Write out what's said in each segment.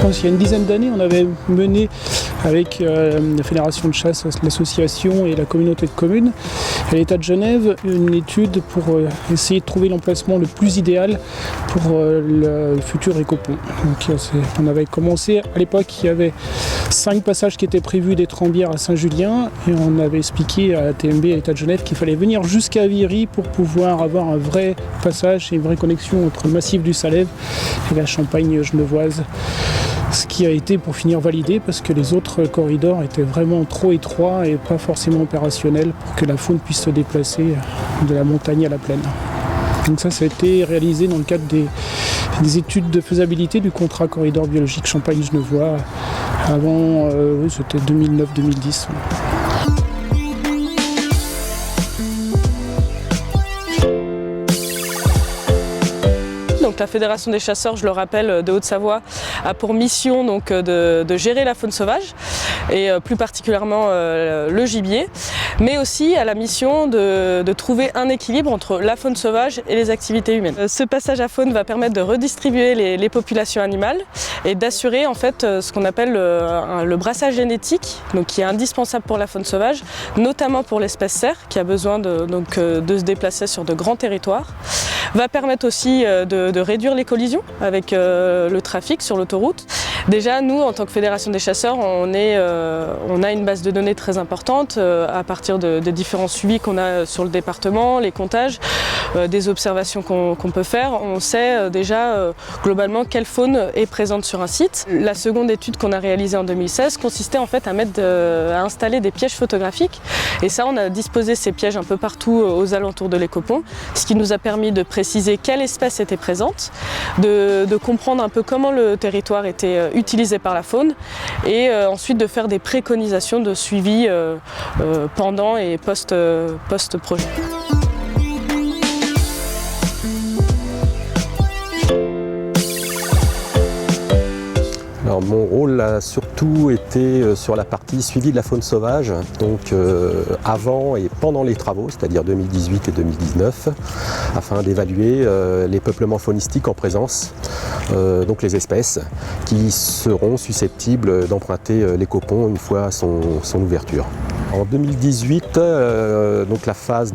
pense qu'il y a une dizaine d'années, on avait mené avec la Fédération de chasse, l'association et la communauté de communes à l'État de Genève une étude pour essayer de trouver l'emplacement le plus idéal pour le futur écopont. Donc, on avait commencé, à l'époque, il y avait 5 passages qui étaient prévus d'Étrembières à Saint-Julien et on avait expliqué à la TMB, à l'État de Genève, qu'il fallait venir jusqu'à Viry pour pouvoir avoir un vrai passage et une vraie connexion entre le massif du Salève et la Champagne genevoise. Ce qui a été pour finir validé parce que les autres corridors étaient vraiment trop étroits et pas forcément opérationnels pour que la faune puisse se déplacer de la montagne à la plaine. Donc ça a été réalisé dans le cadre des études de faisabilité du contrat corridor biologique Champagne-Genevois avant, c'était 2009-2010. Donc la Fédération des chasseurs, je le rappelle, de Haute-Savoie, a pour mission donc, de gérer la faune sauvage et plus particulièrement le gibier, mais aussi à la mission de trouver un équilibre entre la faune sauvage et les activités humaines. Ce passage à faune va permettre de redistribuer les populations animales et d'assurer en fait ce qu'on appelle le brassage génétique, donc qui est indispensable pour la faune sauvage, notamment pour l'espèce cerf qui a besoin de se déplacer sur de grands territoires. Va permettre aussi de réduire les collisions avec le trafic sur l'autoroute. Déjà, nous, en tant que Fédération des chasseurs, on a une base de données très importante à partir des différents suivis qu'on a sur le département, les comptages, des observations qu'on peut faire. On sait déjà globalement quelle faune est présente sur un site. La seconde étude qu'on a réalisée en 2016 consistait en fait à installer des pièges photographiques. Et ça, on a disposé ces pièges un peu partout aux alentours de l'Écopont, ce qui nous a permis de préciser quelle espèce était présente, de comprendre un peu comment le territoire était utilisé par la faune et ensuite de faire des préconisations de suivi pendant et post-projet. Alors, mon rôle a surtout été sur la partie suivi de la faune sauvage, donc avant et pendant les travaux, c'est-à-dire 2018 et 2019, afin d'évaluer les peuplements faunistiques en présence, donc les espèces qui seront susceptibles d'emprunter l'Écopont une fois son ouverture. En 2018, donc la phase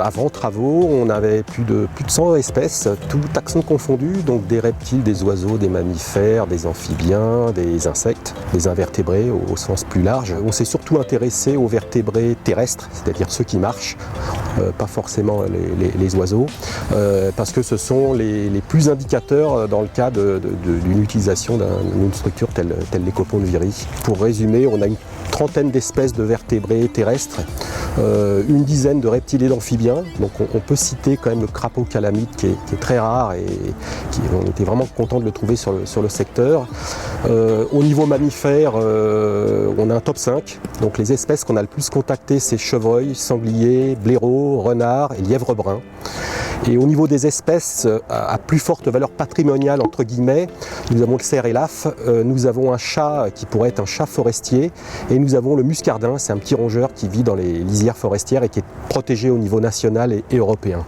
avant travaux, on avait plus de 100 espèces, tous taxons confondus, donc des reptiles, des oiseaux, des mammifères, des amphibiens, des insectes, des invertébrés au sens plus large. On s'est surtout intéressé aux vertébrés terrestres, c'est-à-dire ceux qui marchent, pas forcément les oiseaux, parce que ce sont les plus indicateurs dans le cas d'une utilisation d'une structure telle l'Écopont de Viry. Pour résumer, on a une trentaine d'espèces de vertébrés terrestres, une dizaine de reptiles et d'amphibiens. Donc on peut citer quand même le crapaud calamite qui est très rare et on était vraiment content de le trouver sur le secteur. Au niveau mammifère, on a un top 5. Donc les espèces qu'on a le plus contactées, c'est chevreuil, sanglier, blaireau, renard et lièvre brun. Et au niveau des espèces à plus forte valeur patrimoniale, entre guillemets, nous avons le cerf et l'af, nous avons un chat qui pourrait être un chat forestier, et nous avons le muscardin, c'est un petit rongeur qui vit dans les lisières forestières et qui est protégé au niveau national et européen.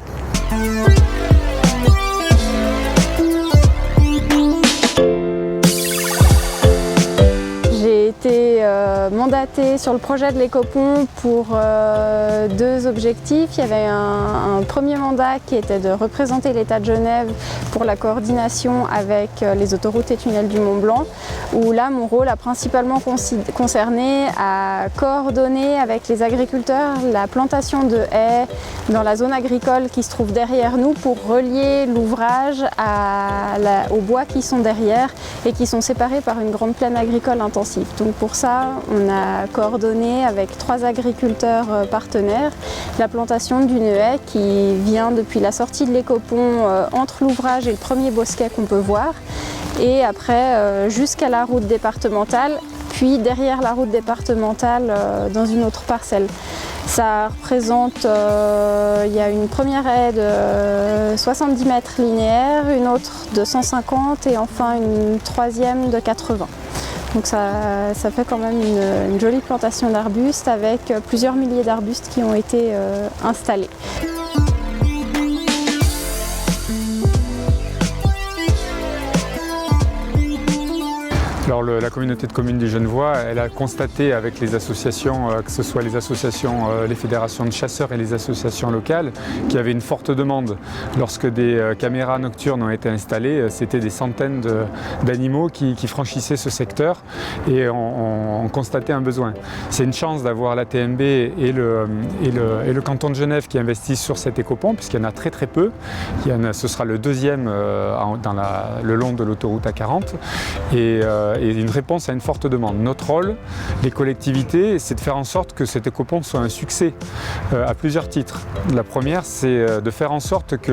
J'ai été mandatée sur le projet de l'Écopont pour 2 objectifs. Il y avait un premier mandat qui était de représenter l'État de Genève pour la coordination avec les autoroutes et tunnels du Mont-Blanc, où là mon rôle a principalement concerné à coordonner avec les agriculteurs la plantation de haies dans la zone agricole qui se trouve derrière nous pour relier l'ouvrage aux bois qui sont derrière et qui sont séparés par une grande plaine agricole intensive. Donc pour ça, on a coordonné avec 3 agriculteurs partenaires la plantation d'une haie qui vient depuis la sortie de l'Écopont entre l'ouvrage et le premier bosquet qu'on peut voir, et après jusqu'à la route départementale, puis derrière la route départementale dans une autre parcelle. Ça représente, il y a une première haie de 70 mètres linéaires, une autre de 150 et enfin une troisième de 80. Donc ça fait quand même une jolie plantation d'arbustes avec plusieurs milliers d'arbustes qui ont été installés. Alors la communauté de communes du Genevois, elle a constaté avec les associations, que ce soit les associations, les fédérations de chasseurs et les associations locales, qu'il y avait une forte demande. Lorsque des caméras nocturnes ont été installées, c'était des centaines d'animaux qui franchissaient ce secteur et on constatait un besoin. C'est une chance d'avoir la TMB et le canton de Genève qui investissent sur cet écopont, puisqu'il y en a très très peu. Ce sera le deuxième le long de l'autoroute A40 et une réponse à une forte demande. Notre rôle, les collectivités, c'est de faire en sorte que cet écopont soit un succès à plusieurs titres. La première, c'est de faire en sorte que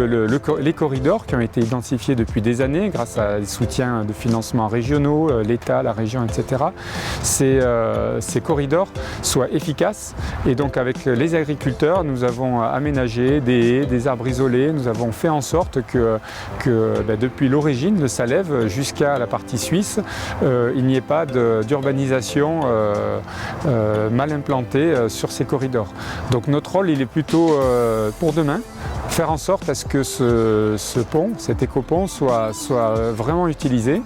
les corridors qui ont été identifiés depuis des années grâce à des soutiens de financements régionaux, l'État, la région, etc., ces corridors soient efficaces. Et donc avec les agriculteurs, nous avons aménagé des haies, des arbres isolés, nous avons fait en sorte que depuis l'origine de Salève jusqu'à la partie suisse, il n'y ait pas d'urbanisation mal implantée sur ces corridors. Donc notre rôle, il est plutôt pour demain, faire en sorte à ce que ce pont, cet écopont, soit vraiment utilisé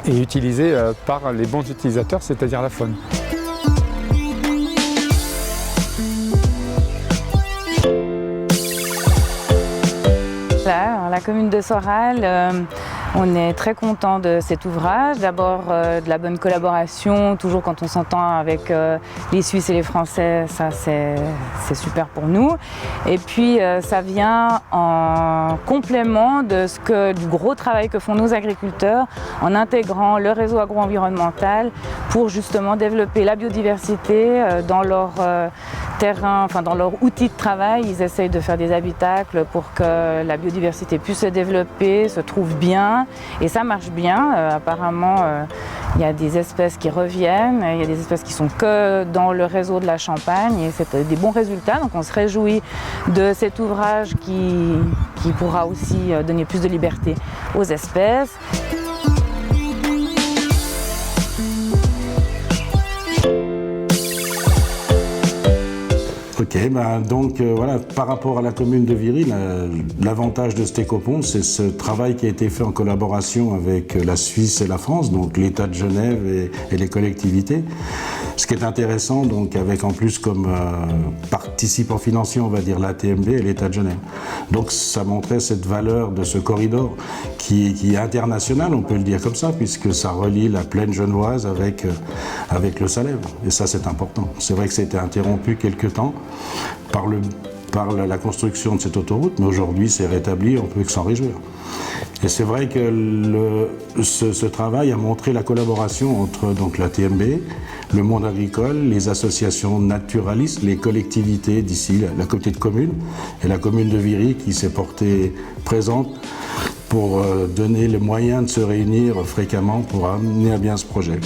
et utilisé par les bons utilisateurs, c'est-à-dire la faune. La commune de Soral, on est très content de cet ouvrage. D'abord de la bonne collaboration, toujours quand on s'entend avec les Suisses et les Français, ça c'est super pour nous. Et puis ça vient en complément du gros travail que font nos agriculteurs en intégrant le réseau agro-environnemental pour justement développer la biodiversité dans leur terrain, enfin dans leur outil de travail. Ils essayent de faire des habitacles pour que la biodiversité puisse se développer, se trouve bien. Et ça marche bien. Apparemment, il y a des espèces qui reviennent, il y a des espèces qui sont que dans le réseau de la Champagne et c'est des bons résultats. Donc on se réjouit de cet ouvrage qui pourra aussi donner plus de liberté aux espèces. Ok, donc voilà, par rapport à la commune de Viry, l'avantage de cet écopont, c'est ce travail qui a été fait en collaboration avec la Suisse et la France, donc l'État de Genève et les collectivités. Ce qui est intéressant, donc avec en plus comme participant financier, on va dire la TMB et l'État de Genève. Donc ça montrait cette valeur de ce corridor qui est international, on peut le dire comme ça, puisque ça relie la plaine genevoise avec le Salève. Et ça, c'est important. C'est vrai que c'était interrompu quelque temps par la construction de cette autoroute, mais aujourd'hui c'est rétabli, on peut que s'en réjouir. Et c'est vrai que ce travail a montré la collaboration entre donc, la TMB, le monde agricole, les associations naturalistes, les collectivités d'ici, la communauté de communes et la commune de Viry qui s'est portée présente pour donner les moyens de se réunir fréquemment pour amener à bien ce projet.